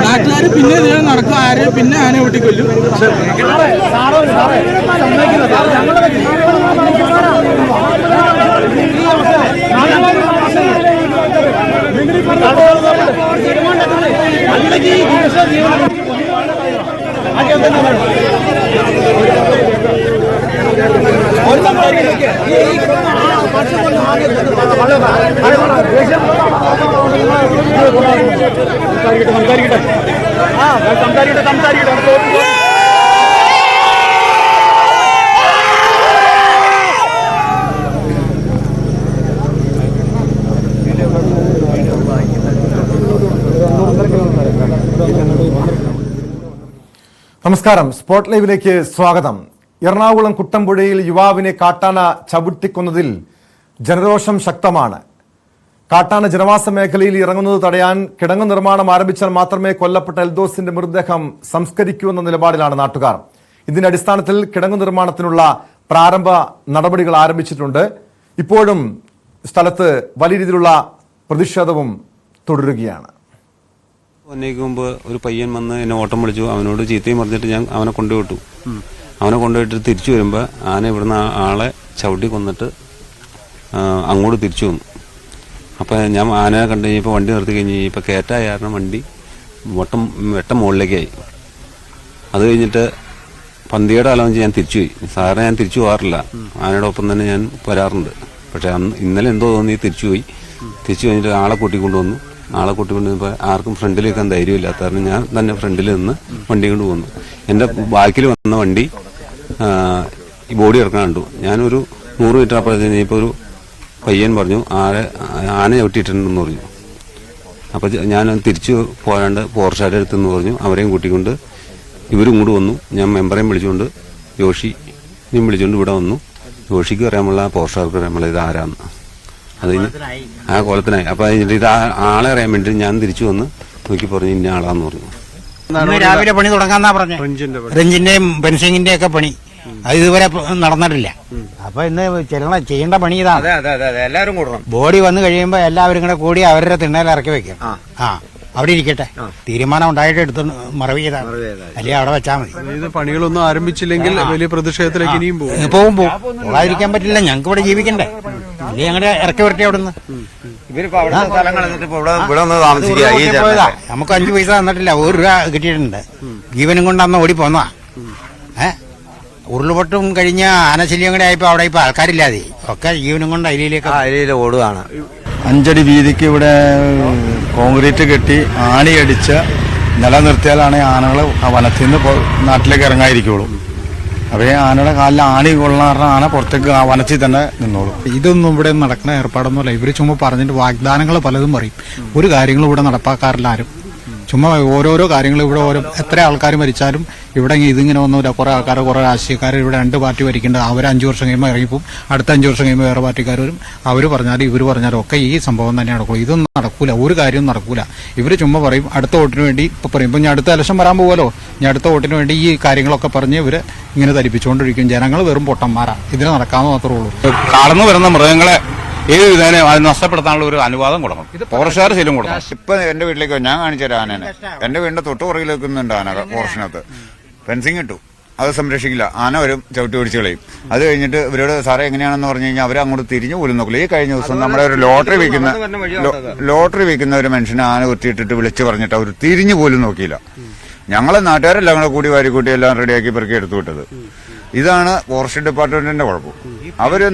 നാട്ടുകാര് പിന്നെ നടക്കും, ആരും പിന്നെ ആന ഒട്ടിക്കൊല്ലും. നമസ്കാരം, സ്പോട്ട് ലൈവിലേക്ക് സ്വാഗതം. എറണാകുളം കുട്ടമ്പുഴയിൽ യുവാവിനെ കാട്ടാന ചവിട്ടിക്കൊന്നതിൽ ജനരോഷം ശക്തമാണ്. കാട്ടാന ജനവാസ മേഖലയിൽ ഇറങ്ങുന്നത് തടയാൻ കിടങ്ങ് നിർമ്മാണം ആരംഭിച്ചാൽ മാത്രമേ കൊല്ലപ്പെട്ട എൽദോസിന്റെ മൃതദേഹം സംസ്കരിക്കൂ എന്ന നിലപാടിലാണ് നാട്ടുകാർ. ഇതിന്റെ അടിസ്ഥാനത്തിൽ കിടങ്ങ് നിർമ്മാണത്തിനുള്ള പ്രാരംഭ നടപടികൾ ആരംഭിച്ചിട്ടുണ്ട്. ഇപ്പോഴും സ്ഥലത്ത് വലിയ രീതിയിലുള്ള പ്രതിഷേധവും തുടരുകയാണ്. ഒന്നേക്ക് മുമ്പ് ഒരു പയ്യൻ വന്ന് എന്നെ ഓട്ടം വിളിച്ചു. അവനോട് ചീത്തയും പറഞ്ഞിട്ട് ഞാൻ അവനെ കൊണ്ടുവിട്ടു. അവനെ കൊണ്ടുപോയിട്ട് തിരിച്ചു വരുമ്പോൾ ആന ഇവിടുന്ന് ആളെ ചവിട്ടി കൊന്നിട്ട് അങ്ങോട്ട് തിരിച്ചു വന്നു. അപ്പം ഞാൻ ആനയെ കണ്ടു കഴിഞ്ഞപ്പോൾ വണ്ടി നിർത്തി കഴിഞ്ഞ് കഴിഞ്ഞപ്പോൾ കയറ്റായ കാരണം വണ്ടി വെട്ടം മുകളിലേക്കായി. അത് കഴിഞ്ഞിട്ട് പന്തിയുടെ കാലം വെച്ച് ഞാൻ തിരിച്ചുപോയി. സാറിന് ഞാൻ തിരിച്ചു പോകാറില്ല, ആനയുടെ ഒപ്പം തന്നെ ഞാൻ വരാറുണ്ട്. പക്ഷെ ഇന്നലെ എന്തോ തോന്നി തിരിച്ചുപോയി. തിരിച്ചു കഴിഞ്ഞിട്ട് ആളെ കൂട്ടിക്കൊണ്ടുവന്നു. ആളെ കൂട്ടിക്കൊണ്ടുവന്നപ്പോൾ ആർക്കും ഫ്രണ്ടിൽ വെക്കാൻ ധൈര്യമില്ലാത്ത കാരണം ഞാൻ തന്നെ ഫ്രണ്ടിൽ നിന്ന് വണ്ടി കൊണ്ട് പോന്നു. എൻ്റെ ബാക്കിൽ വന്ന വണ്ടി ഈ ബോഡി ഇറക്കാൻ കണ്ടു. ഞാനൊരു 100 മീറ്റർ അപ്പുറത്ത് ഇപ്പോൾ ഒരു പയ്യൻ പറഞ്ഞു ആന ചവിട്ടിയിട്ടുണ്ടെന്ന് പറഞ്ഞു. അപ്പോൾ ഞാൻ തിരിച്ചു പോരാണ്ട് പോർഷാരുടെ അടുത്തെന്ന് പറഞ്ഞു. അവരെയും കൂട്ടിക്കൊണ്ട് ഇവരും ഇങ്ങോട്ട് വന്നു. ഞാൻ മെമ്പറേയും വിളിച്ചുകൊണ്ട് യോഷിനെയും വിളിച്ചുകൊണ്ട് ഇവിടെ വന്നു. യോഷിക്ക് അറിയാമുള്ള പോർഷാർക്ക് അറിയാമുള്ള ഇത് ആരാന്ന് അത് ആ കോലത്തിനായി. അപ്പൊ ഇത് ആളെ അറിയാൻ വേണ്ടി ഞാൻ തിരിച്ചു വന്ന് നോക്കി പറഞ്ഞു ഇന്ന ആളാന്ന് പറഞ്ഞു. രാവിലെ പണി തുടങ്ങാന്നാ പറഞ്ഞു. റെഞ്ചിന്റെയും ഫെൻസിങ്ങിന്റെയും ഒക്കെ പണി അത് ഇതുവരെ നടന്നിട്ടില്ല. അപ്പൊ ഇന്ന് ചെയ്യേണ്ട പണി ഇതാണ്. എല്ലാവരും കൂടണം. ബോഡി വന്നു കഴിയുമ്പോ എല്ലാവരും കൂടെ കൂടി അവരുടെ തിണ്ണയിൽ ഇറക്കി വെക്കും. അവിടെ ഇരിക്കട്ടെ, തീരുമാനം ഉണ്ടായിട്ട് എടുത്ത് മറവ് ചെയ്താൽ അല്ലെങ്കിൽ അവിടെ വെച്ചാൽ മതി. ഇത് പണികളൊന്നും ആരംഭിച്ചില്ലെങ്കിൽ വലിയ പ്രതിഷേധത്തിലേക്ക് ഇനിയും പോകും. പോകാതിരിക്കാൻ പറ്റില്ല, ഞങ്ങൾക്ക് ഇവിടെ ജീവിക്കണ്ടേ. അല്ലെങ്കിൽ ഞങ്ങളുടെ ഇറക്കി വരട്ടെ അവിടെ നിന്ന്. പോയതാ, നമുക്ക് 5 പൈസ തന്നിട്ടില്ല, 1 രൂപ കിട്ടിയിട്ടുണ്ട്. ജീവനും കൊണ്ട് അന്ന് ഓടി പോന്നതാ. ഉരുളുപൊട്ടും കഴിഞ്ഞ ആനശല്യം കൂടെ ആയപ്പോ അവിടെ ഇപ്പൊ ആൾക്കാരില്ലാതെ ഒക്കെ ജീവനും കൊണ്ട് അയിലേക്ക് ഓടുകയാണ്. 5 അടി വീതിക്ക് ഇവിടെ കോൺക്രീറ്റ് കെട്ടി ആണിയടിച്ച് നിലനിർത്തിയാലാണ് ആനകൾ വനത്തിൽ നിന്ന് നാട്ടിലേക്ക് ഇറങ്ങാതിരിക്കുള്ളൂ. അവയെ ആനയുടെ കാലിൽ ആണി കൊള്ളാറുള്ള ആന പുറത്തേക്ക് വനത്തിൽ തന്നെ നിന്നോളൂ. ഇതൊന്നും ഇവിടെ നടക്കുന്ന ഏർപ്പാടൊന്നുമല്ല. ഇവർ ചുമ്മാ പറഞ്ഞിട്ട് വാഗ്ദാനങ്ങൾ പലതും പറയും. ഒരു കാര്യങ്ങളും ഇവിടെ നടപ്പാക്കാറില്ല ആരും. ചുമ്മാ ഓരോരോ കാര്യങ്ങൾ ഇവിടെ എത്ര ആൾക്കാർ മരിച്ചാലും ഇവിടെ ഇതിങ്ങനെ ഒന്നുമില്ല. കുറെ ആൾക്കാർ, കുറെ രാഷ്ട്രീയക്കാർ ഇവിടെ 2 പാർട്ടി ഭരിക്കേണ്ടത്. അവർ 5 വർഷം കഴിയുമ്പോൾ ഇറങ്ങിപ്പോവും. അടുത്ത 5 വർഷം കഴിയുമ്പോൾ വേറെ പാർട്ടിക്കാർ വരും. അവർ പറഞ്ഞാലും ഇവർ പറഞ്ഞാലും ഒക്കെ ഈ സംഭവം തന്നെ നടക്കുള്ളൂ. ഇതൊന്നും നടക്കൂല, ഒരു കാര്യവും നടക്കൂല. ഇവർ ചുമ്മാ പറയും അടുത്ത വോട്ടിന് വേണ്ടി. ഇപ്പൊ പറയും ഇപ്പൊ ഞാൻ അടുത്ത ഇലക്ഷൻ വരാൻ പോകുമല്ലോ, ഞാൻ അടുത്ത വോട്ടിന് വേണ്ടി ഈ കാര്യങ്ങളൊക്കെ പറഞ്ഞ് ഇവർ ഇങ്ങനെ ധരിപ്പിച്ചുകൊണ്ടിരിക്കും. ജനങ്ങൾ വെറും പൊട്ടന്മാരാ. ഇതിന് നടക്കാമെന്ന് മാത്രമേ ഉള്ളൂ. കടന്നു വരുന്ന മൃഗങ്ങളെ ഏത് വിധേന അത് നഷ്ടപ്പെടുത്താനുള്ള ഒരു അനുവാദം കൊടുക്കണം. ഫോറസ്റ്റുകാർ ശരിയും കൊടുക്കണം. ഇപ്പൊ എന്റെ വീട്ടിലേക്ക് ഞാൻ കാണിച്ചു തരാം ആനേനെ. എന്റെ വീടിന്റെ തൊട്ട് പുറകിൽ വെക്കുന്നുണ്ട് ആന പോർഷനകത്ത്. ഫെൻസിങ് ഇട്ടു, അത് സംരക്ഷിക്കില്ല. ആന വരും, ചവിട്ടി പിടിച്ച് കളയും. അത് കഴിഞ്ഞിട്ട് ഇവരോട് സാറേ എങ്ങനെയാണെന്ന് പറഞ്ഞു കഴിഞ്ഞാൽ അവർ അങ്ങോട്ട് തിരിഞ്ഞു പോലും നോക്കില്ല. ഈ കഴിഞ്ഞ ദിവസം നമ്മുടെ ഒരു ലോട്ടറി വിൽക്കുന്ന ഒരു മനുഷ്യനെ ആന കുത്തിയിട്ടിട്ട് വിളിച്ചു പറഞ്ഞിട്ട് അവർ തിരിഞ്ഞു പോലും നോക്കിയില്ല. ഞങ്ങളെ നാട്ടുകാരെല്ലാം കൂടെ കൂടി വാരിക്കൂട്ടി എല്ലാം റെഡിയാക്കി പെറുക്കി എടുത്തു വിട്ടത്. ഇതാണ് ഫോറസ്റ്റ് ഡിപ്പാർട്ട്മെന്റിന്റെ കുഴപ്പം. അവര്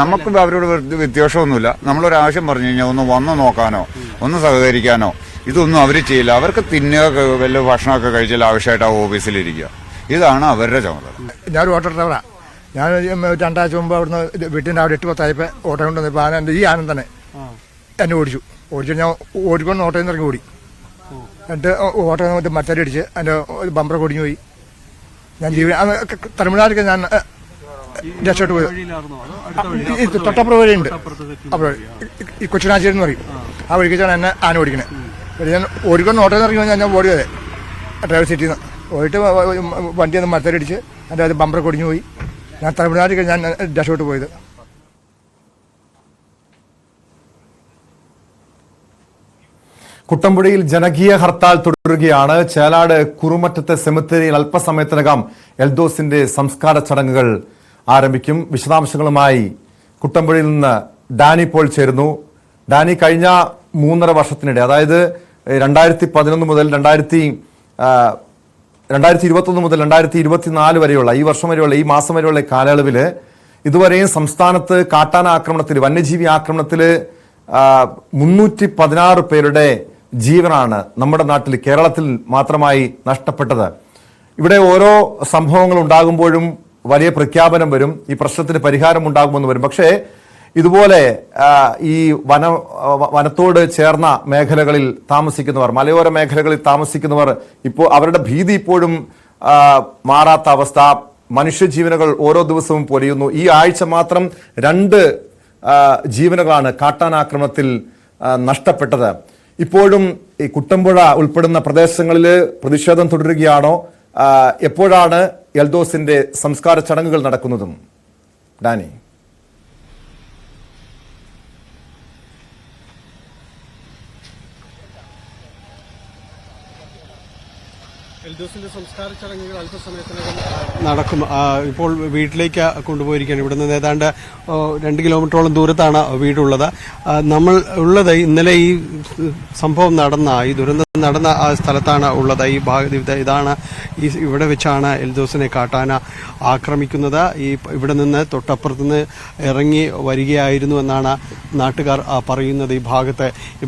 നമുക്ക് അവരോട് വ്യത്യാസമൊന്നുമില്ല. നമ്മളൊരാവശ്യം പറഞ്ഞു കഴിഞ്ഞാൽ ഒന്ന് വന്ന് നോക്കാനോ ഒന്ന് സഹകരിക്കാനോ ഇതൊന്നും അവർ ചെയ്യില്ല. അവർക്ക് തിന്നുക, വല്ല ഭക്ഷണമൊക്കെ കഴിച്ചാൽ ആവശ്യമായിട്ട് ആ ഓഫീസിലിരിക്കുക. ഇതാണ് അവരുടെ ചുമതല. ഞാനൊരു ഓട്ടോ ഡ്രൈവറാ. ഞാൻ 2 ആഴ്ച മുമ്പ് അവിടുന്ന് വീട്ടിൻ്റെ അവിടെ 8-10 ഓട്ടോ കൊണ്ട് വന്നപ്പോൾ ആന ഈ ആനന്ദ് തന്നെ എന്നെ ഓടിച്ചിട്ട് ഞാൻ ഓടിക്കൊണ്ട് ഓട്ടോയിൽ നിന്ന് ഇറങ്ങി ഓടി. എന്നിട്ട് ഓട്ടോ മറ്റേ അടിച്ച് എൻ്റെ ബമ്പർ കൊടിഞ്ഞു പോയി. ഞാൻ തമിഴ്നാട്ടിൽ ഞാൻ രക്ഷപ്പെട്ടു പോയത്. തൊട്ടപ്പുറം വഴിയുണ്ട്, അപ്പോൾ ഈ കൊച്ചുനാശ്ശേരി എന്ന് പറയും. ആ വഴിക്കാണ് എന്നെ ആന ഓടിക്കണേ. ഞാൻ ഓടിക്കൊണ്ട് ഓട്ടോന്ന് ഇറങ്ങി ഞാൻ ഓടിയത് ഡ്രൈവർ സീറ്റിൽ നിന്ന് പോയിട്ട് വണ്ടി ഒന്ന് മരത്തടിച്ച് എൻ്റെ അത് ബമ്പറൊക്കെ ഒടിഞ്ഞു പോയി. ഞാൻ തമിഴ്നാട്ടിൽ ഞാൻ രക്ഷപ്പെട്ടു പോയത്. കുട്ടമ്പുഴയിൽ ജനകീയ ഹർത്താൽ തുടരുകയാണ്. ചേലാട് കുറുമറ്റത്തെ സെമിത്തേരിയിൽ അല്പസമയത്തിനകം എൽദോസിന്റെ സംസ്കാര ചടങ്ങുകൾ ആരംഭിക്കും. വിശദാംശങ്ങളുമായി കുട്ടമ്പുഴയിൽ നിന്ന് ഡാനി പോൾ ചേരുന്നു. ഡാനി, കഴിഞ്ഞ 3.5 വർഷത്തിനിടെ, അതായത് 2011 മുതൽ 2021 മുതൽ 2024 വരെയുള്ള ഈ വർഷം വരെയുള്ള ഈ മാസം വരെയുള്ള കാലയളവിൽ ഇതുവരെയും സംസ്ഥാനത്ത് കാട്ടാന ആക്രമണത്തിൽ, വന്യജീവി ആക്രമണത്തിൽ 316 പേരുടെ ജീവനാണ് നമ്മുടെ നാട്ടിൽ, കേരളത്തിൽ മാത്രമായി നഷ്ടപ്പെട്ടത്. ഇവിടെ ഓരോ സംഭവങ്ങൾ ഉണ്ടാകുമ്പോഴും വലിയ പ്രഖ്യാപനം വരും, ഈ പ്രശ്നത്തിന് പരിഹാരം ഉണ്ടാകുമെന്ന് വരും. പക്ഷേ ഇതുപോലെ ഈ വനത്തോട് ചേർന്ന മേഖലകളിൽ താമസിക്കുന്നവർ, മലയോര മേഖലകളിൽ താമസിക്കുന്നവർ ഇപ്പോൾ അവരുടെ ഭീതി ഇപ്പോഴും മാറാത്ത അവസ്ഥ. മനുഷ്യജീവനുകൾ ഓരോ ദിവസവും പൊലിയുന്നു. ഈ ആഴ്ച മാത്രം 2 ജീവനുകളാണ് കാട്ടാനാക്രമണത്തിൽ നഷ്ടപ്പെട്ടത്. ഇപ്പോഴും ഈ കുട്ടമ്പുഴ ഉൾപ്പെടുന്ന പ്രദേശങ്ങളിൽ പ്രതിഷേധം തുടരുകയാണോ? എപ്പോഴാണ് എൽദോസിന്റെ സംസ്കാര ചടങ്ങുകൾ നടക്കുന്നതും? ഡാനി. എൽദോസിന്റെ സംസ്കാര ചടങ്ങുകൾ അല്പസമയത്തിനകം നടക്കും. ഇപ്പോൾ വീട്ടിലേക്ക് കൊണ്ടുപോയിരിക്കുകയാണ്. ഇവിടെ നിന്ന് ഏതാണ്ട് 2 കിലോമീറ്ററോളം ദൂരത്താണ് വീടുള്ളത്. നമ്മൾ ഉള്ളത് ഇന്നലെ ഈ സംഭവം നടന്ന, ഈ ദുരന്തം നടന്ന ആ സ്ഥലത്താണ് ഉള്ളത്. ഈ ഇതാണ് ഇവിടെ വെച്ചാണ് എൽദോസിനെ കാട്ടാന ആക്രമിക്കുന്നത്. ഇവിടെ നിന്ന് തൊട്ടപ്പുറത്തുനിന്ന് ഇറങ്ങി വരികയായിരുന്നു എന്നാണ് നാട്ടുകാർ പറയുന്നത്. ഈ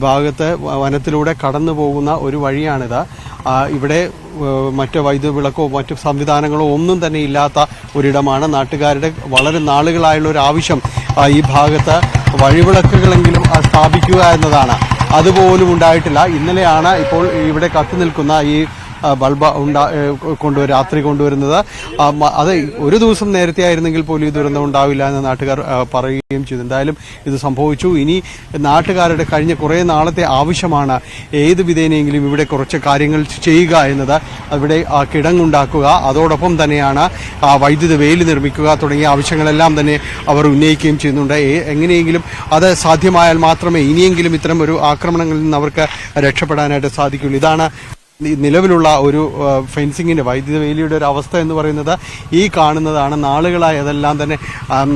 ഭാഗത്ത് വനത്തിലൂടെ കടന്നു പോകുന്ന ഒരു വഴിയാണിത്. ഇവിടെ മറ്റ് വൈദ്യുത വിളക്കോ മറ്റു സംവിധാനങ്ങളോ ഒന്നും തന്നെ ഇല്ലാത്ത ഒരിടമാണ്. നാട്ടുകാരുടെ വളരെ നാളുകളായുള്ള ഒരു ആവശ്യം ഈ ഭാഗത്ത് വഴിവിളക്കുകളെങ്കിലും സ്ഥാപിക്കുക എന്നതാണ്. അതുപോലും ഉണ്ടായിട്ടില്ല. ഇന്നലെയാണ് ഇപ്പോൾ ഇവിടെ കത്തി നിൽക്കുന്ന ഈ ബൾബ് രാത്രി കൊണ്ടുവരുന്നത്. അത് ഒരു ദിവസം നേരത്തെ ആയിരുന്നെങ്കിൽ പോലും ഈ ദുരന്തം ഉണ്ടാവില്ല എന്ന് നാട്ടുകാർ പറയുകയും ചെയ്തു. എന്തായാലും ഇത് സംഭവിച്ചു. ഇനി നാട്ടുകാരുടെ കഴിഞ്ഞ കുറേ നാളത്തെ ആവശ്യമാണ് ഏത് വിധേനയെങ്കിലും ഇവിടെ കുറച്ച് കാര്യങ്ങൾ ചെയ്യുക എന്നത്. അവിടെ കിടങ്ങുണ്ടാക്കുക, അതോടൊപ്പം തന്നെയാണ് വൈദ്യുത വേലി നിർമ്മിക്കുക തുടങ്ങിയ ആവശ്യങ്ങളെല്ലാം തന്നെ അവർ ഉന്നയിക്കുകയും ചെയ്യുന്നുണ്ട്. എങ്ങനെയെങ്കിലും അത് സാധ്യമായാൽ മാത്രമേ ഇനിയെങ്കിലും ഇത്തരം ഒരു ആക്രമണങ്ങളിൽ നിന്ന് അവർക്ക് രക്ഷപ്പെടാനായിട്ട് സാധിക്കുള്ളൂ. ഇതാണ് നിലവിലുള്ള ഒരു ഫെൻസിങ്ങിന്റെ, വൈദ്യുത വേലിയുടെ ഒരു അവസ്ഥ എന്ന് പറയുന്നത്. ഈ കാണുന്നതാണ്. നാളുകളായി അതെല്ലാം തന്നെ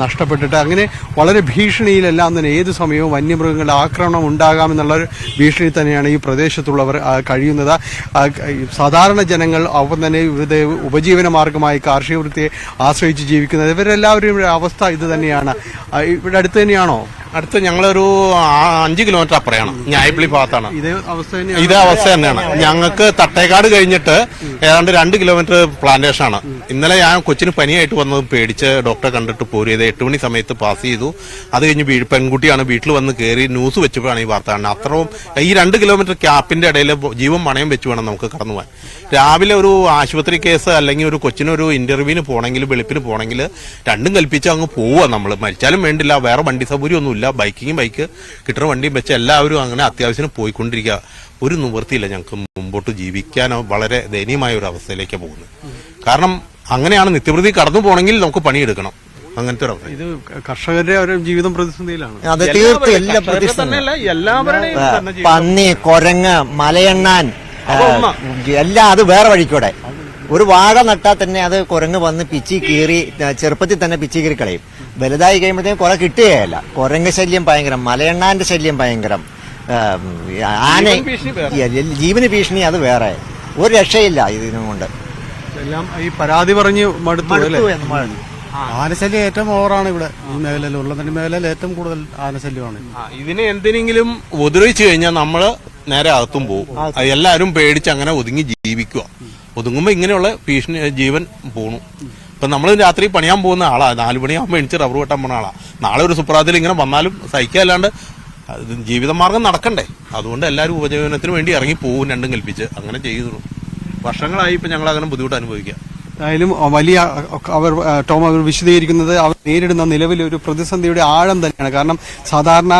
നഷ്ടപ്പെട്ടിട്ട് അങ്ങനെ വളരെ ഭീഷണിയിലെല്ലാം തന്നെ ഏത് സമയവും വന്യമൃഗങ്ങളുടെ ആക്രമണം ഉണ്ടാകാമെന്നുള്ളൊരു ഭീഷണി തന്നെയാണ് ഈ പ്രദേശത്തുള്ളവർ കഴിയുന്നത്. സാധാരണ ജനങ്ങൾ, ഒപ്പം തന്നെ ഇവരുടെ ഉപജീവന മാർഗമായി കാർഷിക വൃത്തിയെ ആശ്രയിച്ച് ജീവിക്കുന്നത്, ഇവരെല്ലാവരും അവസ്ഥ ഇത് തന്നെയാണ്. ഇവിടെ അടുത്ത് തന്നെയാണോ? അടുത്ത് ഞങ്ങളൊരു 5 കിലോമീറ്റർ അപ്പുറയാണ്, ഞായപ്പള്ളി ഭാഗത്താണ്. ഇതേ അവസ്ഥ തന്നെയാണ്. ഞങ്ങൾക്ക് തട്ടേക്കാട് കഴിഞ്ഞിട്ട് ഏതാണ്ട് 2 കിലോമീറ്റർ പ്ലാന്റേഷൻ ആണ്. ഇന്നലെ ഞാൻ കൊച്ചിന് പനിയായിട്ട് വന്നത് പേടിച്ച് ഡോക്ടറെ കണ്ടിട്ട് പോരുന്നത്. 8 മണി സമയത്ത് പാസ് ചെയ്തു. അത് കഴിഞ്ഞ് പെൺകുട്ടിയാണ് വീട്ടിൽ വന്ന് കയറി ന്യൂസ് വെച്ചപ്പോഴാണ് ഈ വാർത്ത കാണുന്നത്. അത്രയും ഈ 2 കിലോമീറ്റർ ക്യാപ്പിന്റെ ഇടയിൽ ജീവൻ പണയം വെച്ച് വേണം നമുക്ക് കടന്നു പോകാൻ. രാവിലെ ഒരു ആശുപത്രി കേസ് അല്ലെങ്കിൽ ഒരു കൊച്ചിനൊരു ഇന്റർവ്യൂവിന് പോകണമെങ്കിൽ, വെളുപ്പിന് പോകണമെങ്കിൽ രണ്ടും കൽപ്പിച്ച് അങ്ങ് പോവുക. നമ്മൾ മരിച്ചാലും വേണ്ടില്ല, വേറെ വണ്ടി സൗകര്യം ഒന്നുമില്ല. ബൈക്ക് കിട്ടുന്ന വണ്ടിയും വെച്ച് എല്ലാവരും അങ്ങനെ അത്യാവശ്യം പോയിക്കൊണ്ടിരിക്കുക. ഒരു നിവൃത്തിയില്ല ഞങ്ങൾക്ക് മുമ്പോട്ട് ജീവിക്കാൻ. വളരെ ദയനീയമായ ഒരു അവസ്ഥയിലേക്ക് പോകുന്നത്. കാരണം അങ്ങനെയാണ് നിത്യവൃത്തി കടന്നു പോകണമെങ്കിൽ നമുക്ക് പണിയെടുക്കണം. അങ്ങനത്തെ ഒരു അവസ്ഥ. ഇത് കർഷകരുടെ ഒരു ജീവിതം പ്രതിസന്ധിയിലാണ്. അത് തീർത്തും എല്ലാവരുടെയും പന്നി, കുരങ്ങ്, മലയെണ്ണാൻ എല്ലാം അത് വേറെ വഴിക്കൂടെ. ഒരു വാഴ നട്ടാൽ തന്നെ അത് കുരങ്ങ് വന്ന് പിച്ചി കീറി, ചെറുപ്പത്തിൽ തന്നെ പിച്ചി കീറി കളയും. വലുതായി കഴിയുമ്പോഴത്തേക്കും കുറെ കിട്ടുകയല്ല. കുരങ്ങ് ശല്യം ഭയങ്കരം, മലയെണ്ണാന്റെ ശല്യം ഭയങ്കരം, ആന ജീവന് ഭീഷണി അത് വേറെ. ഒരു രക്ഷയില്ല ഇതിനും കൊണ്ട്. എല്ലാം ഈ പരാതി പറഞ്ഞ് മടുത്തു. ആനശല്യം ഏറ്റവും ഓവറാണ് ഇവിടെ ഈ മേഖലയിൽ. ഉള്ളതിന്റെ മേഖലയിൽ ഏറ്റവും കൂടുതൽ ആനശല്യമാണ്. ഇതിനെ എന്തിനെങ്കിലും ഉപദ്രവിച്ചു കഴിഞ്ഞാൽ നമ്മള് നേരെ അകത്തും പോകും. എല്ലാവരും പേടിച്ച് അങ്ങനെ ഒതുങ്ങി ജീവിക്കുക. ഒതുങ്ങുമ്പോ ഇങ്ങനെയുള്ള ഭീഷണി ജീവൻ പോണു. ഇപ്പൊ നമ്മൾ രാത്രി പണിയാൻ പോകുന്ന ആളാ, 4 മണിയാകുമ്പോൾ എണിച്ച് റബ്ബർ വെട്ടാൻ പോകുന്ന ആളാ. നാളെ ഒരു സുപ്രാതിൽ ഇങ്ങനെ വന്നാലും സഹിക്കാല്ലാണ്ട് ജീവിതമാർഗം നടക്കണ്ടേ. അതുകൊണ്ട് എല്ലാവരും ഉപജീവനത്തിന് വേണ്ടി ഇറങ്ങി പോകും, രണ്ടും കൽപ്പിച്ച് അങ്ങനെ ചെയ്തു. വർഷങ്ങളായി ഇപ്പൊ ഞങ്ങൾ അങ്ങനെ ബുദ്ധിമുട്ട് അനുഭവിക്കാം. എന്തായാലും വലിയ അവർ വിശദീകരിക്കുന്നത് അവർ നേരിടുന്ന നിലവിലെ ഒരു പ്രതിസന്ധിയുടെ ആഴം തന്നെയാണ്. കാരണം സാധാരണ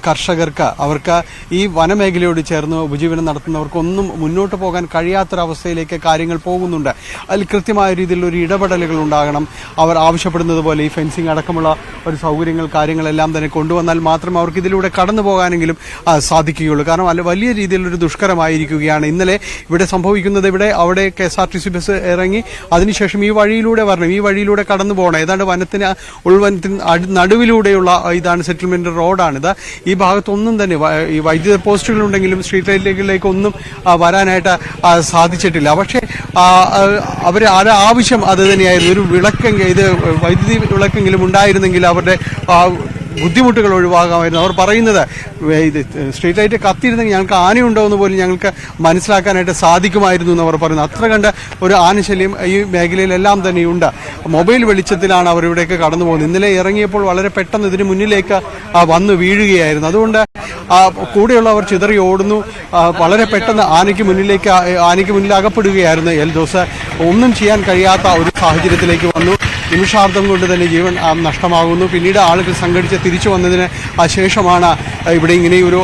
കർഷകർക്ക് അവർക്ക് ഈ വനമേഖലയോട് ചേർന്ന് ഉപജീവനം നടത്തുന്നവർക്കൊന്നും മുന്നോട്ട് പോകാൻ കഴിയാത്തൊരവസ്ഥയിലേക്ക് കാര്യങ്ങൾ പോകുന്നുണ്ട്. അതിൽ കൃത്യമായ രീതിയിലുള്ള ഒരു ഇടപെടലുകൾ ഉണ്ടാകണം. അവർ ആവശ്യപ്പെടുന്നത് പോലെ ഈ ഫെൻസിംഗ് അടക്കമുള്ള ഒരു സൗകര്യങ്ങൾ കാര്യങ്ങളെല്ലാം തന്നെ കൊണ്ടുവന്നാൽ മാത്രമേ അവർക്ക് ഇതിലൂടെ കടന്നു പോകാനെങ്കിലും സാധിക്കുകയുള്ളൂ. കാരണം വലിയ രീതിയിലൊരു ദുഷ്കരമായിരിക്കുകയാണ് ഇന്നലെ ഇവിടെ സംഭവിക്കുന്നത്. അവിടെ KSRTC ബസ് ഇറങ്ങി അതിനുശേഷം ഈ വഴിയിലൂടെ വരണം, ഈ വഴിയിലൂടെ കടന്നു പോകണം. ഏതാണ്ട് ഉൾവനത്തിന് നടുവിലൂടെയുള്ള ഇതാണ് സെറ്റിൽമെന്റ് റോഡാണിത്. ഈ ഭാഗത്തൊന്നും തന്നെ ഈ വൈദ്യുത പോസ്റ്റുകളുണ്ടെങ്കിലും സ്ട്രീറ്റ് ലൈറ്റുകളിലേക്കൊന്നും വരാനായിട്ട് സാധിച്ചിട്ടില്ല. പക്ഷേ അവരുടെ ആവശ്യം അത് തന്നെയായിരുന്നു. ഒരു ഇത് വൈദ്യുതി വിളക്കെങ്കിലും ഉണ്ടായിരുന്നെങ്കിൽ അവരുടെ ബുദ്ധിമുട്ടുകൾ ഒഴിവാകാമായിരുന്നു. അവർ പറയുന്നത് ഇത് സ്ട്രീറ്റ് ലൈറ്റ് കത്തിയിരുന്നെങ്കിൽ ഞങ്ങൾക്ക് ആനയുണ്ടോ എന്ന് പോലും ഞങ്ങൾക്ക് മനസ്സിലാക്കാനായിട്ട് സാധിക്കുമായിരുന്നു എന്ന് അവർ പറയുന്നു. അത്ര കണ്ട് ഒരു ആനശല്യം ഈ മേഖലയിലെല്ലാം തന്നെയുണ്ട്. മൊബൈൽ വെളിച്ചത്തിലാണ് അവർ ഇവിടേക്ക് കടന്നു പോകുന്നത്. ഇന്നലെ ഇറങ്ങിയപ്പോൾ വളരെ പെട്ടെന്ന് ഇതിന് മുന്നിലേക്ക് വന്നു വീഴുകയായിരുന്നു. അതുകൊണ്ട് കൂടെയുള്ളവർ ചിതറി ഓടുന്നു. വളരെ പെട്ടെന്ന് ആനയ്ക്ക് മുന്നിൽ അകപ്പെടുകയായിരുന്നു എൽദോസ്. ഒന്നും ചെയ്യാൻ കഴിയാത്ത ഒരു സാഹചര്യത്തിലേക്ക് വന്നു. നിമിഷാർദ്ധം കൊണ്ട് തന്നെ ജീവൻ നഷ്ടമാകുന്നു. പിന്നീട് ആളുകൾ സംഘടിച്ച് തിരിച്ചു വന്നതിന് ശേഷമാണ് ഇവിടെ ഇങ്ങനെയൊരു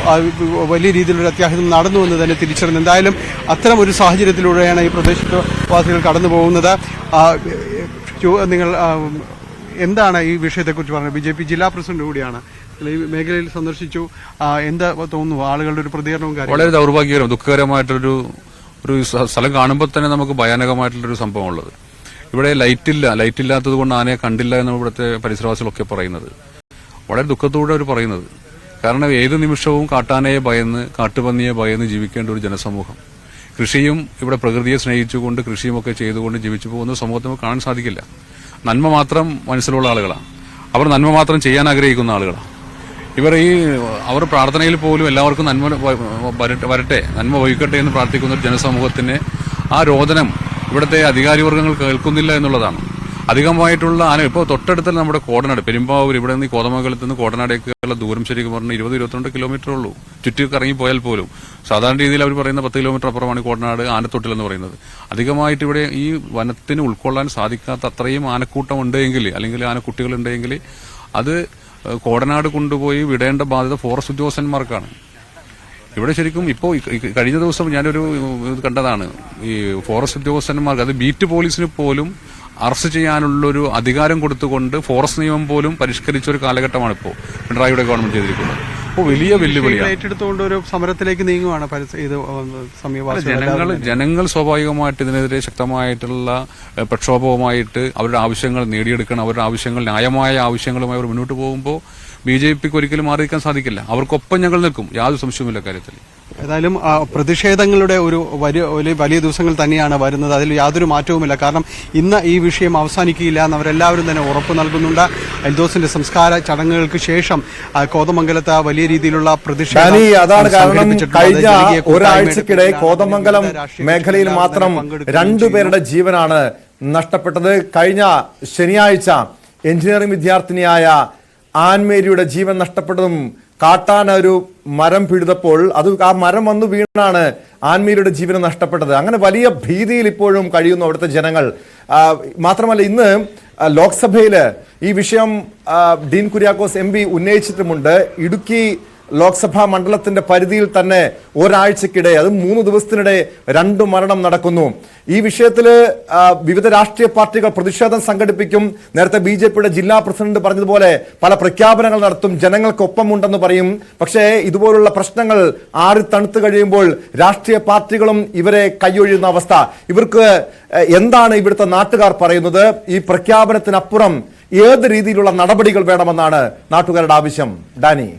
വലിയ രീതിയിലൊരു അത്യാഹിതം നടന്നുവെന്ന് തന്നെ തിരിച്ചറിഞ്ഞു. എന്തായാലും അത്തരം ഒരു സാഹചര്യത്തിലൂടെയാണ് ഈ പ്രദേശവാസികൾ കടന്നു പോകുന്നത്. നിങ്ങൾ എന്താണ് ഈ വിഷയത്തെക്കുറിച്ച് പറഞ്ഞത്? BJP ജില്ലാ പ്രസിഡന്റ് കൂടിയാണ്, ഈ മേഖലയിൽ സന്ദർശിച്ചു. എന്താ തോന്നുന്നു ആളുകളുടെ ഒരു പ്രതികരണവും കാര്യം? വളരെ ദൗർഭാഗ്യകരം, ദുഃഖകരമായിട്ടൊരു സ്ഥലം കാണുമ്പോൾ തന്നെ നമുക്ക് ഭയാനകമായിട്ടുള്ളൊരു സംഭവം ഉള്ളത്. ഇവിടെ ലൈറ്റ് ഇല്ലാത്തത് കൊണ്ട് ആനയെ കണ്ടില്ല എന്ന് ഇവിടുത്തെ പരിസരവാസികളൊക്കെ പറയുന്നത്. വളരെ ദുഃഖത്തോടെ അവർ പറയുന്നത്. കാരണം ഏത് നിമിഷവും കാട്ടാനയെ ഭയന്ന്, കാട്ടുപന്നിയെ ഭയന്ന് ജീവിക്കേണ്ട ഒരു ജനസമൂഹം, കൃഷിയും ഇവിടെ പ്രകൃതിയെ സ്നേഹിച്ചുകൊണ്ട് കൃഷിയുമൊക്കെ ചെയ്തുകൊണ്ട് ജീവിച്ചു പോകുന്ന സമൂഹത്തിൽ നമുക്ക് കാണാൻ സാധിക്കില്ല. നന്മ മാത്രം മനസ്സിലുള്ള ആളുകളാണ്. അവർ നന്മ മാത്രം ചെയ്യാൻ ആഗ്രഹിക്കുന്ന ആളുകളാണ്. അവർ പ്രാർത്ഥനയിൽ പോലും എല്ലാവർക്കും നന്മ വരട്ടെ, നന്മ വഹിക്കട്ടെ എന്ന് പ്രാർത്ഥിക്കുന്ന ഒരു ജനസമൂഹത്തിന് ആ രോദനം ഇവിടുത്തെ അധികാരിവർഗ്ഗങ്ങൾ കേൾക്കുന്നില്ല എന്നുള്ളതാണ്. അധികമായിട്ടുള്ള ആന ഇപ്പോൾ തൊട്ടടുത്ത നമ്മുടെ കോടനാട്, പെരുമ്പാവൂർ, ഇവിടെ നിന്ന് കോതമംഗലത്ത് നിന്ന് കോടനാടേക്കുള്ള ദൂരം ശരിക്കും പറഞ്ഞാൽ 20-22 കിലോമീറ്റർ ഉള്ളൂ. ചുറ്റി കറങ്ങിപ്പോയാൽ പോലും സാധാരണ രീതിയിൽ അവർ പറയുന്ന 10 കിലോമീറ്റർ അപ്പുറമാണ് കോടനാട് ആനത്തൊട്ടിൽ എന്ന് പറയുന്നത്. അധികമായിട്ട് ഇവിടെ ഈ വനത്തിന് ഉൾക്കൊള്ളാൻ സാധിക്കാത്ത അത്രയും ആനക്കൂട്ടം ഉണ്ടെങ്കിൽ, അല്ലെങ്കിൽ ആനക്കുട്ടികൾ ഉണ്ടെങ്കിൽ അത് കോടനാട് കൊണ്ടുപോയി വിടേണ്ട ബാധ്യത ഫോറസ്റ്റ് ഉദ്യോഗസ്ഥന്മാർക്കാണ്. ഇവിടെ ശരിക്കും ഇപ്പോൾ കഴിഞ്ഞ ദിവസം ഞാനൊരു ഇത് കണ്ടതാണ്. ഈ ഫോറസ്റ്റ് ഉദ്യോഗസ്ഥന്മാർക്ക്, അത് ബീറ്റ് പോലീസിന് പോലും അറസ്റ്റ് ചെയ്യാനുള്ളൊരു അധികാരം കൊടുത്തുകൊണ്ട് ഫോറസ്റ്റ് നിയമം പോലും പരിഷ്കരിച്ച ഒരു കാലഘട്ടമാണ് ഇപ്പോൾ പിണറായിയുടെ ഗവൺമെന്റ് ചെയ്തിരിക്കുന്നത്. അപ്പോൾ വലിയ വെല്ലുവിളിയാണ്. ഏറ്റെടുത്തുകൊണ്ട് ഒരു സമരത്തിലേക്ക് നീങ്ങുവാണ് ജനങ്ങൾ സ്വാഭാവികമായിട്ട് ഇതിനെതിരെ ശക്തമായിട്ടുള്ള പ്രക്ഷോഭവുമായിട്ട് അവരുടെ ആവശ്യങ്ങൾ നേടിയെടുക്കണം. അവരുടെ ആവശ്യങ്ങൾ, ന്യായമായ ആവശ്യങ്ങളുമായി അവർ മുന്നോട്ട് പോകുമ്പോൾ BJPക്ക് ഒരിക്കലും മാറി നിൽക്കാൻ സാധിക്കില്ല. അവർക്കൊപ്പം ഞങ്ങൾ നിൽക്കും, യാതൊരു സംശയവുമില്ല കാര്യത്തിൽ. ഏതായാലും പ്രതിഷേധങ്ങളുടെ ഒരു വലിയ ദിവസങ്ങൾ തന്നെയാണ് വരുന്നത്. അതിൽ യാതൊരു മാറ്റവുമില്ല. കാരണം ഇന്ന് ഈ വിഷയം അവസാനിക്കുകയില്ല എന്ന് അവരെല്ലാവരും തന്നെ ഉറപ്പ് നൽകുന്നുണ്ട്. എൽദോസിന്റെ സംസ്കാര ചടങ്ങുകൾക്ക് ശേഷം കോതമംഗലത്ത് വലിയ രീതിയിലുള്ള പ്രതിഷേധം. അതാണ് കാരണം കഴിഞ്ഞ ഒരാഴ്ചക്കിടെ കോതമംഗലം മേഖലയിൽ മാത്രം 2 പേരുടെ ജീവനാണ് നഷ്ടപ്പെട്ടത്. കഴിഞ്ഞ ശനിയാഴ്ച എഞ്ചിനീയറിംഗ് വിദ്യാർത്ഥിനിയായ ആൻമേരിയുടെ ജീവൻ നഷ്ടപ്പെട്ടതും കാട്ടാന ഒരു മരം പിഴുതപ്പോൾ ആ മരം വന്നു വീണാണ് ആൻമേരിയുടെ ജീവൻ നഷ്ടപ്പെട്ടത്. അങ്ങനെ വലിയ ഭീതിയിൽ ഇപ്പോഴും കഴിയുന്നു അവിടുത്തെ ജനങ്ങൾ. മാത്രമല്ല, ഇന്ന് ലോക്സഭയിൽ ഈ വിഷയം ഡീൻ കുര്യാക്കോസ് MP ഉന്നയിച്ചിട്ടുമുണ്ട്. ഇടുക്കി ലോക്സഭാ മണ്ഡലത്തിന്റെ പരിധിയിൽ തന്നെ ഒരാഴ്ചക്കിടെ, അത് 3 ദിവസത്തിനിടെ 2 മരണം നടക്കുന്നു. ഈ വിഷയത്തിൽ വിവിധ രാഷ്ട്രീയ പാർട്ടികൾ പ്രതിഷേധം സംഘടിപ്പിക്കും. നേരത്തെ BJPയുടെ ജില്ലാ പ്രസിഡന്റ് പറഞ്ഞതുപോലെ പല പ്രഖ്യാപനങ്ങൾ നടത്തും, ജനങ്ങൾക്കൊപ്പമുണ്ടെന്ന് പറയും. പക്ഷേ ഇതുപോലുള്ള പ്രശ്നങ്ങൾ ആറി തണുത്തു കഴിയുമ്പോൾ രാഷ്ട്രീയ പാർട്ടികളും ഇവരെ കൈയൊഴിയുന്ന അവസ്ഥ. ഇവർക്ക് എന്താണ് ഇവിടുത്തെ നാട്ടുകാർ പറയുന്നത്? ഈ പ്രഖ്യാപനത്തിനപ്പുറം ഏത് രീതിയിലുള്ള നടപടികൾ വേണമെന്നാണ് നാട്ടുകാരുടെ ആവശ്യം? ഡാനി.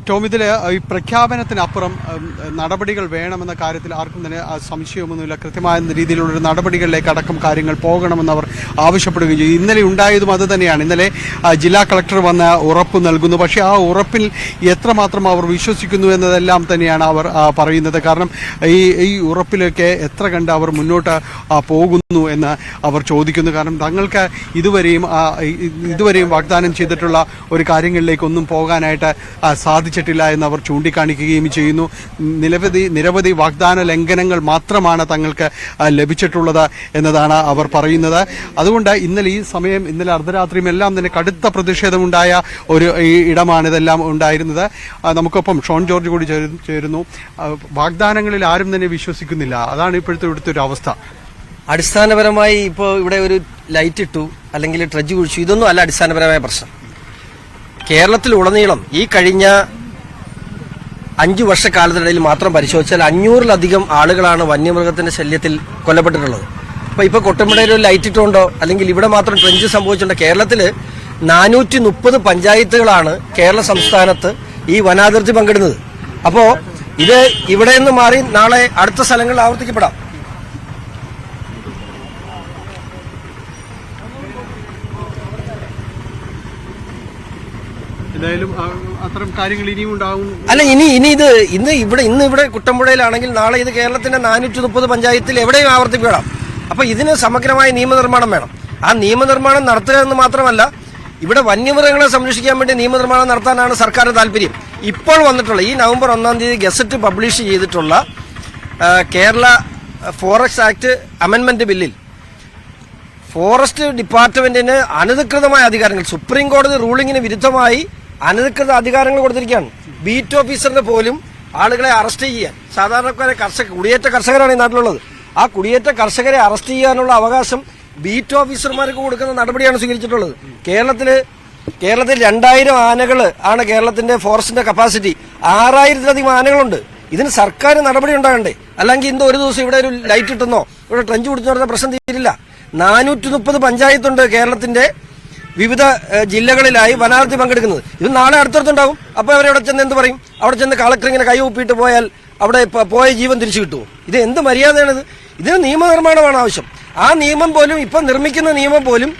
ടോം, ഇതിൽ ഈ പ്രഖ്യാപനത്തിനപ്പുറം നടപടികൾ വേണമെന്ന കാര്യത്തിൽ ആർക്കും തന്നെ സംശയമൊന്നുമില്ല. കൃത്യമായ രീതിയിലുള്ളൊരു നടപടികളിലേക്ക് അടക്കം കാര്യങ്ങൾ പോകണമെന്ന് അവർ ആവശ്യപ്പെടുകയും ചെയ്യും. ഇന്നലെ ഉണ്ടായതും അത് തന്നെയാണ്. ഇന്നലെ ജില്ലാ കളക്ടർ വന്ന് ഉറപ്പ് നൽകുന്നു. പക്ഷേ ആ ഉറപ്പിൽ എത്രമാത്രം അവർ വിശ്വസിക്കുന്നു എന്നതെല്ലാം തന്നെയാണ് അവർ പറയുന്നത്. കാരണം ഈ ഉറപ്പിലൊക്കെ എത്ര കണ്ട് അവർ മുന്നോട്ട് പോകുന്നു എന്ന് അവർ ചോദിക്കുന്നു. കാരണം തങ്ങൾക്ക് ഇതുവരെയും വാഗ്ദാനം ചെയ്തിട്ടുള്ള ഒരു കാര്യങ്ങളിലേക്കൊന്നും പോകാനായിട്ട് സാധിച്ചിട്ടില്ല എന്ന് അവർ ചൂണ്ടിക്കാണിക്കുകയും ചെയ്യുന്നു. നിരവധി വാഗ്ദാന ലംഘനങ്ങൾ മാത്രമാണ് തങ്ങൾക്ക് ലഭിച്ചിട്ടുള്ളത് എന്നതാണ് അവർ പറയുന്നത്. അതുകൊണ്ട് ഇന്നലെ അർദ്ധരാത്രിയും എല്ലാം തന്നെ കടുത്ത പ്രതിഷേധമുണ്ടായ ഒരു ഇടമാണിതെല്ലാം ഉണ്ടായിരുന്നത്. നമുക്കൊപ്പം ഷോൺ ജോർജ് കൂടി ചേരുന്നു. വാഗ്ദാനങ്ങളിൽ ആരും തന്നെ വിശ്വസിക്കുന്നില്ല, അതാണ് ഇപ്പോഴത്തെ ഇവിടുത്തെ ഒരു അവസ്ഥ. അടിസ്ഥാനപരമായി ഇപ്പോൾ ഇവിടെ ഒരു ലൈറ്റ് ഇട്ടു, അല്ലെങ്കിൽ ട്രഡ്ജ് കുഴിച്ചു, ഇതൊന്നും അല്ല അടിസ്ഥാനപരമായ പ്രശ്നം. കേരളത്തിലുടനീളം ഈ കഴിഞ്ഞ 5 വർഷക്കാലത്തിനിടയിൽ മാത്രം പരിശോധിച്ചാൽ 500-ലധികം ആളുകളാണ് വന്യമൃഗത്തിന്റെ ശല്യത്തിൽ കൊല്ലപ്പെട്ടിട്ടുള്ളത്. ഇപ്പൊ കൊട്ടമ്പടയിൽ ഒരു ലൈറ്റ് ഇട്ടുകൊണ്ടോ അല്ലെങ്കിൽ ഇവിടെ മാത്രം ട്രെഞ്ച് സംഭവിച്ചുകൊണ്ടോ കേരളത്തിൽ 430 പഞ്ചായത്തുകളാണ് കേരള സംസ്ഥാനത്ത് ഈ വനാതിർത്തി പങ്കിടുന്നത്. അപ്പോ ഇത് ഇവിടെ നിന്ന് മാറി നാളെ അടുത്ത സ്ഥലങ്ങളിൽ ആവർത്തിക്കപ്പെടാം. അത്തരം കാര്യങ്ങൾ ഇനിയും ഉണ്ടാകും. അല്ല, ഇന്ന് ഇവിടെ കുട്ടമ്പുഴയിലാണെങ്കിൽ നാളെ ഇത് കേരളത്തിന്റെ 430 പഞ്ചായത്തിൽ എവിടെയും ആവർത്തിക്കണം. അപ്പൊ ഇതിന് സമഗ്രമായ നിയമനിർമ്മാണം വേണം. ആ നിയമനിർമ്മാണം നടത്തുക എന്ന് മാത്രമല്ല, ഇവിടെ വന്യമൃഗങ്ങളെ സംരക്ഷിക്കാൻ വേണ്ടി നിയമനിർമ്മാണം നടത്താനാണ് സർക്കാരിന് താല്പര്യം. ഇപ്പോൾ വന്നിട്ടുള്ള ഈ നവംബർ 1-ാം തീയതി ഗസറ്റ് പബ്ലിഷ് ചെയ്തിട്ടുള്ള കേരള ഫോറസ്റ്റ് ആക്ട് അമെൻമെന്റ് ബില്ലിൽ ഫോറസ്റ്റ് ഡിപ്പാർട്ട്മെന്റിന് അനധികൃതമായ അധികാരങ്ങൾ, സുപ്രീം കോടതി റൂളിംഗിന് വിരുദ്ധമായി അനധികൃത അധികാരങ്ങൾ കൊടുത്തിരിക്കുകയാണ്. ബീറ്റ് ഓഫീസറിന് പോലും ആളുകളെ അറസ്റ്റ് ചെയ്യാൻ, സാധാരണക്കാരെ കുടിയേറ്റ കർഷകരാണ് ഈ നാട്ടിലുള്ളത്, ആ കുടിയേറ്റ കർഷകരെ അറസ്റ്റ് ചെയ്യാനുള്ള അവകാശം ബീറ്റ് ഓഫീസർമാർക്ക് കൊടുക്കുന്ന നടപടിയാണ് സ്വീകരിച്ചിട്ടുള്ളത്. കേരളത്തിൽ 2000 ആനകൾ ആണ് കേരളത്തിന്റെ ഫോറസ്റ്റിന്റെ കപ്പാസിറ്റി. 6000-ലധികം ആനകളുണ്ട്. ഇതിന് സർക്കാർ നടപടി ഉണ്ടാകണ്ടേ? അല്ലെങ്കിൽ ഇന്ന് ഒരു ദിവസം ഇവിടെ ഒരു ലൈറ്റ് ഇട്ടുന്നോ ഇവിടെ ട്രെഞ്ച് പിടിച്ചോ പറഞ്ഞ പ്രശ്നം തീരില്ല. 430 പഞ്ചായത്തുണ്ട് കേരളത്തിന്റെ വിവിധ ജില്ലകളിലായി വനാതിർത്തി പങ്കെടുക്കുന്നത്. ഇത് നാളെ അടുത്തടുത്തുണ്ടാകും. അപ്പോൾ അവരവിടെ ചെന്ന് എന്ത് പറയും? അവിടെ ചെന്ന് കളക്ടർ ഇങ്ങനെ കൈ ഒപ്പിയിട്ട് പോയാൽ അവിടെ പോയ ജീവൻ തിരിച്ചു കിട്ടുമോ? ഇത് എന്ത് മര്യാദയാണിത്? ഇതിന് നിയമനിർമ്മാണമാണ് ആവശ്യം. ആ നിയമം പോലും ഇപ്പം നിർമ്മിക്കുന്ന നിയമം പോലും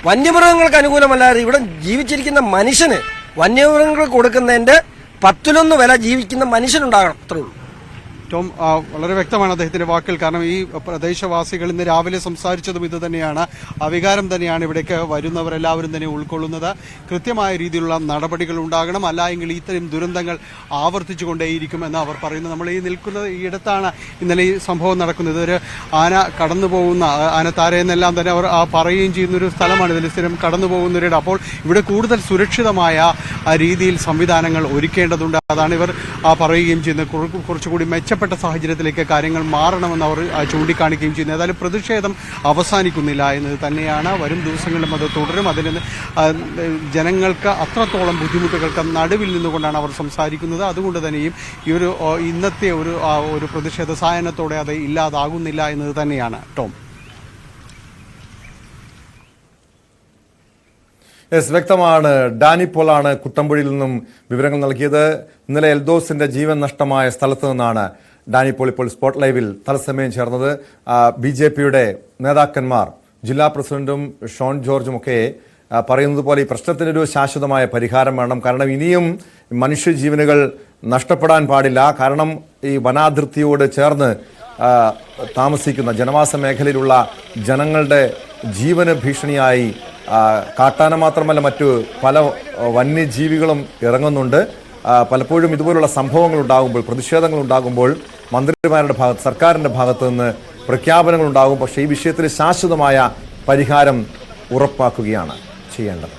വന്യമൃഗങ്ങൾക്ക് അനുകൂലമല്ലാതെ ഇവിടെ ജീവിച്ചിരിക്കുന്ന മനുഷ്യന് വന്യമൃഗങ്ങൾ കൊടുക്കുന്നതിന്റെ 10-1 വില ജീവിക്കുന്ന മനുഷ്യനുണ്ടാകണം. അത്രേ ഉള്ളൂ. ടോം, വളരെ വ്യക്തമാണ് അദ്ദേഹത്തിന്റെ വാക്കുകൾ. കാരണം ഈ പ്രദേശവാസികൾ ഇന്ന് രാവിലെ സംസാരിച്ചതും ഇത് തന്നെയാണ്. അവികാരം തന്നെയാണ് ഇവിടേക്ക് വരുന്നവരെല്ലാവരും തന്നെ ഉൾക്കൊള്ളുന്നത്. കൃത്യമായ രീതിയിലുള്ള നടപടികൾ ഉണ്ടാകണം, അല്ല എങ്കിൽ ഇത്തരം ദുരന്തങ്ങൾ ആവർത്തിച്ചുകൊണ്ടേയിരിക്കുമെന്ന് അവർ പറയുന്നു. നമ്മൾ ഈ നിൽക്കുന്നത് ഈ ഇടത്താണ് ഇന്നലെ ഈ സംഭവം നടക്കുന്നത്. ഒരു ആന കടന്നു പോകുന്ന, ആനത്താരയെന്നെല്ലാം തന്നെ അവർ പറയുകയും ചെയ്യുന്ന ഒരു സ്ഥലമാണ്. ഇതിൽ സ്ഥിരം കടന്നു പോകുന്നവരുടെ. അപ്പോൾ ഇവിടെ കൂടുതൽ സുരക്ഷിതമായ രീതിയിൽ സംവിധാനങ്ങൾ ഒരുക്കേണ്ടതുണ്ട്. അതാണ് ഇവർ പറയുകയും ചെയ്യുന്നത്. കുറച്ചുകൂടി മെച്ചപ്പെട്ട സാഹചര്യത്തിലേക്ക് കാര്യങ്ങൾ മാറണമെന്ന് അവർ ചൂണ്ടിക്കാണിക്കുകയും ചെയ്യുന്നു. ഏതായാലും പ്രതിഷേധം അവസാനിക്കുന്നില്ല എന്നത് തന്നെയാണ്. വരും ദിവസങ്ങളിലും അത് തുടരും. അതിൽ ജനങ്ങൾക്ക് അത്രത്തോളം ബുദ്ധിമുട്ടുകൾക്ക് നടുവിൽ നിന്നുകൊണ്ടാണ് അവർ സംസാരിക്കുന്നത്. അതുകൊണ്ട് തന്നെയും ഈ ഇന്നത്തെ ഒരു പ്രതിഷേധ സായനത്തോടെ അത് ഇല്ലാതാകുന്നില്ല എന്നത് തന്നെയാണ്. ടോം, വ്യക്തമാണ്. ഡാനി പോളാണ് കുട്ടമ്പുഴയിൽ നിന്നും വിവരങ്ങൾ നൽകിയത്. ഇന്നലെ എൽദോസിന്റെ ജീവൻ നഷ്ടമായ സ്ഥലത്ത് നിന്നാണ് ഡാനി പോൾ ഇപ്പോൾ സ്പോട്ട് ലൈവിൽ തത്സമയം ചേർന്നത്. BJPയുടെ നേതാക്കന്മാർ, ജില്ലാ പ്രസിഡന്റും ഷോൺ ജോർജും ഒക്കെ പറയുന്നത് പോലെ ഈ പ്രശ്നത്തിനൊരു ശാശ്വതമായ പരിഹാരം വേണം. കാരണം ഇനിയും മനുഷ്യജീവനുകൾ നഷ്ടപ്പെടാൻ പാടില്ല. കാരണം ഈ വനാതിർത്തിയോട് ചേർന്ന് താമസിക്കുന്ന ജനവാസ മേഖലയിലുള്ള ജനങ്ങളുടെ ജീവന് ഭീഷണിയായി കാട്ടാന മാത്രമല്ല മറ്റു പല വന്യജീവികളും ഇറങ്ങുന്നുണ്ട്. പലപ്പോഴും ഇതുപോലുള്ള സംഭവങ്ങൾ ഉണ്ടാകുമ്പോൾ, പ്രതിഷേധങ്ങൾ ഉണ്ടാകുമ്പോൾ മന്ത്രിമാരുടെ ഭാഗത്ത്, സർക്കാരിൻ്റെ ഭാഗത്ത് നിന്ന് പ്രഖ്യാപനങ്ങൾ ഉണ്ടാകും. പക്ഷേ ഈ വിഷയത്തിൽ ശാശ്വതമായ പരിഹാരം ഉറപ്പാക്കുകയാണ് ചെയ്യേണ്ടത്.